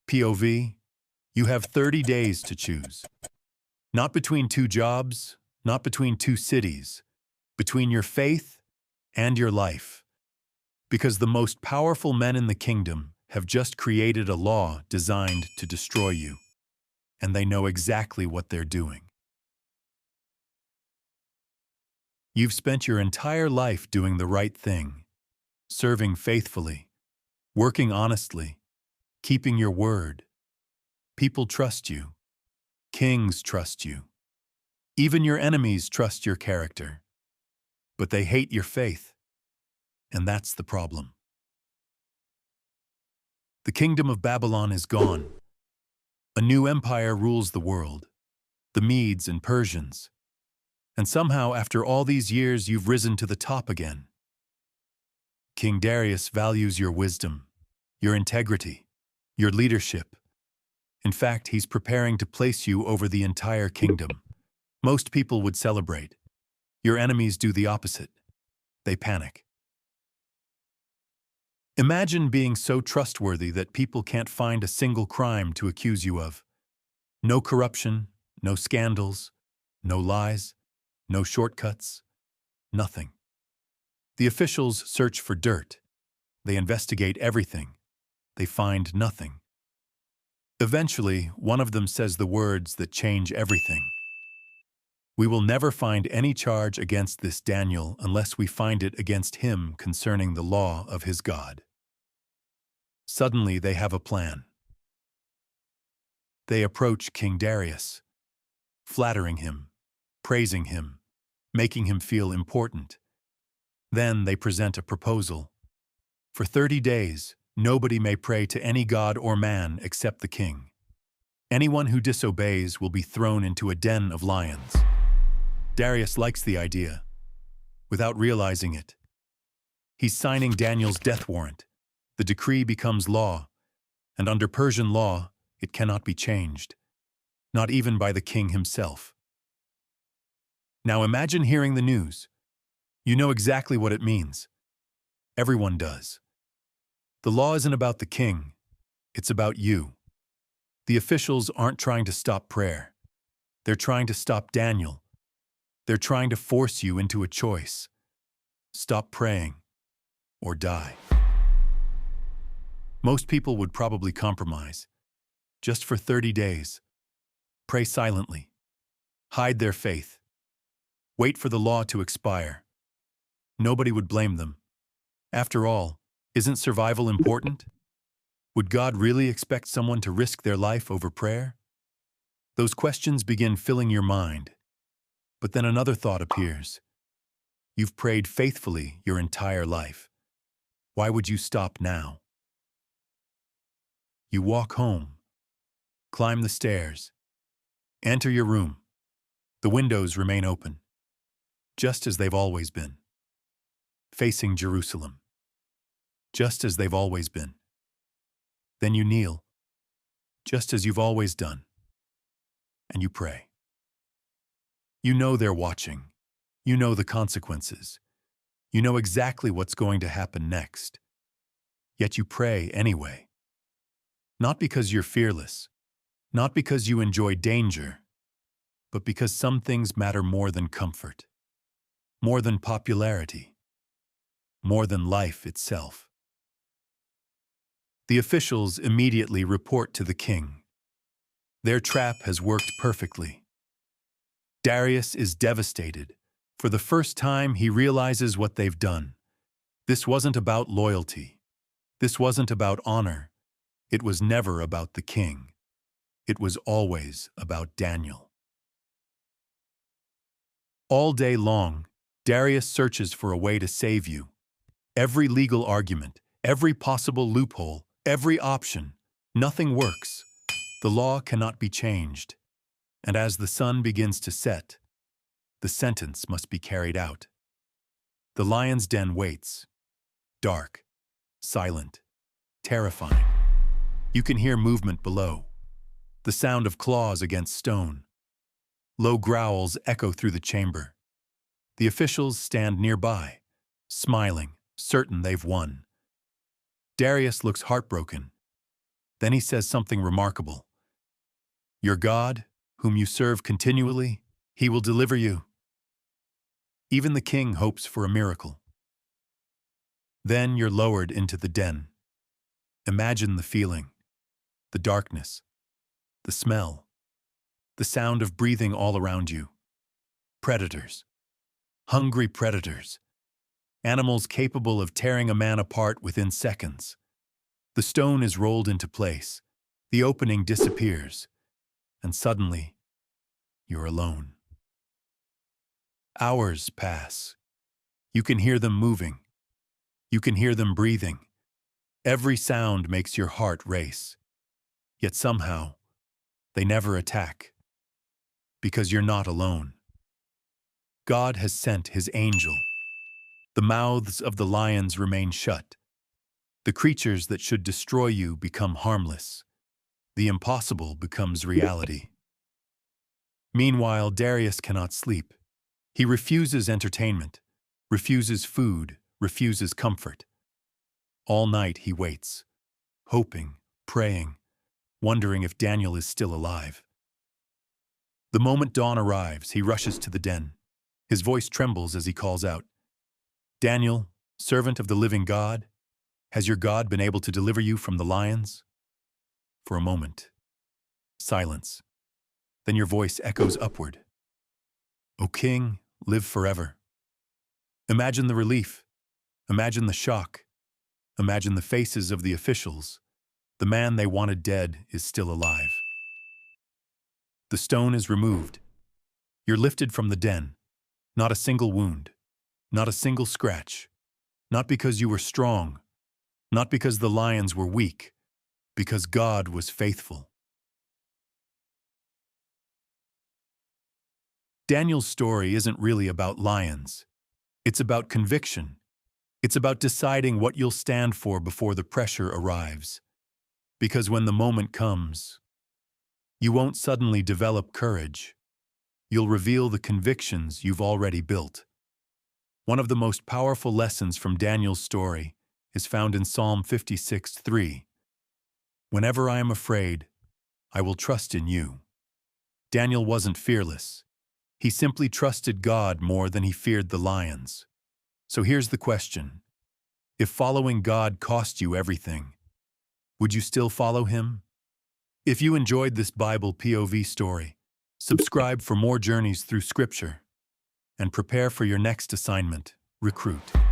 POV, you have 30 days to choose. Not between two jobs, not between two cities, between your faith and your life. Because the most powerful men in the kingdom have just created a law designed to destroy you, and they know exactly what they're doing. You've spent your entire life doing the right thing, serving faithfully, working honestly, keeping your word. People trust you. Kings trust you. Even your enemies trust your character. But they hate your faith, and that's the problem. The kingdom of Babylon is gone. A new empire rules the world, the Medes and Persians. And somehow, after all these years, you've risen to the top again. King Darius values your wisdom, your integrity, your leadership. In fact, he's preparing to place you over the entire kingdom. Most people would celebrate. Your enemies do the opposite. They panic. Imagine being so trustworthy that people can't find a single crime to accuse you of. No corruption, no scandals, no lies, no shortcuts, nothing. The officials search for dirt. They investigate everything. They find nothing. Eventually, one of them says the words that change everything. We will never find any charge against this Daniel unless we find it against him concerning the law of his God. Suddenly, they have a plan. They approach King Darius, flattering him, praising him, making him feel important. Then they present a proposal. For 30 days, nobody may pray to any god or man except the king. Anyone who disobeys will be thrown into a den of lions. Darius likes the idea, without realizing it. He's signing Daniel's death warrant. The decree becomes law, and under Persian law, it cannot be changed, not even by the king himself. Now imagine hearing the news. You know exactly what it means. Everyone does. The law isn't about the king, it's about you. The officials aren't trying to stop prayer. They're trying to stop Daniel. They're trying to force you into a choice. Stop praying or die. Most people would probably compromise. Just for 30 days. Pray silently. Hide their faith. Wait for the law to expire. Nobody would blame them. After all, isn't survival important? Would God really expect someone to risk their life over prayer? Those questions begin filling your mind. But then another thought appears. You've prayed faithfully your entire life. Why would you stop now? You walk home, climb the stairs, enter your room. The windows remain open, just as they've always been, facing Jerusalem, just as they've always been. Then you kneel, just as you've always done, and you pray. You know they're watching. You know the consequences. You know exactly what's going to happen next. Yet you pray anyway. Not because you're fearless, not because you enjoy danger, but because some things matter more than comfort, more than popularity, more than life itself. The officials immediately report to the king. Their trap has worked perfectly. Darius is devastated. For the first time, he realizes what they've done. This wasn't about loyalty. This wasn't about honor. It was never about the king. It was always about Daniel. All day long, Darius searches for a way to save you. Every legal argument, every possible loophole, every option, nothing works. The law cannot be changed. And as the sun begins to set, the sentence must be carried out. The lion's den waits. Dark, silent, terrifying. You can hear movement below. The sound of claws against stone. Low growls echo through the chamber. The officials stand nearby, smiling, certain they've won. Darius looks heartbroken. Then he says something remarkable. Your God, whom you serve continually, he will deliver you. Even the king hopes for a miracle. Then you're lowered into the den. Imagine the feeling, the darkness, the smell, the sound of breathing all around you. Predators. Hungry predators. Animals capable of tearing a man apart within seconds. The stone is rolled into place. The opening disappears. And suddenly, you're alone. Hours pass. You can hear them moving. You can hear them breathing. Every sound makes your heart race. Yet somehow, they never attack. Because you're not alone. God has sent his angel. The mouths of the lions remain shut. The creatures that should destroy you become harmless. The impossible becomes reality. Meanwhile, Darius cannot sleep. He refuses entertainment, refuses food, refuses comfort. All night he waits, hoping, praying, wondering if Daniel is still alive. The moment dawn arrives, he rushes to the den. His voice trembles as he calls out, Daniel, servant of the living God, has your God been able to deliver you from the lions? For a moment, silence. Then your voice echoes upward. O King, live forever. Imagine the relief. Imagine the shock. Imagine the faces of the officials. The man they wanted dead is still alive. The stone is removed. You're lifted from the den. Not a single wound. Not a single scratch. Not because you were strong. Not because the lions were weak. Because God was faithful. Daniel's story isn't really about lions. It's about conviction. It's about deciding what you'll stand for before the pressure arrives. Because when the moment comes, you won't suddenly develop courage. You'll reveal the convictions you've already built. One of the most powerful lessons from Daniel's story is found in Psalm 56:3. Whenever I am afraid, I will trust in you. Daniel wasn't fearless. He simply trusted God more than he feared the lions. So here's the question. If following God cost you everything, would you still follow him? If you enjoyed this Bible POV story, subscribe for more journeys through Scripture and prepare for your next assignment, recruit.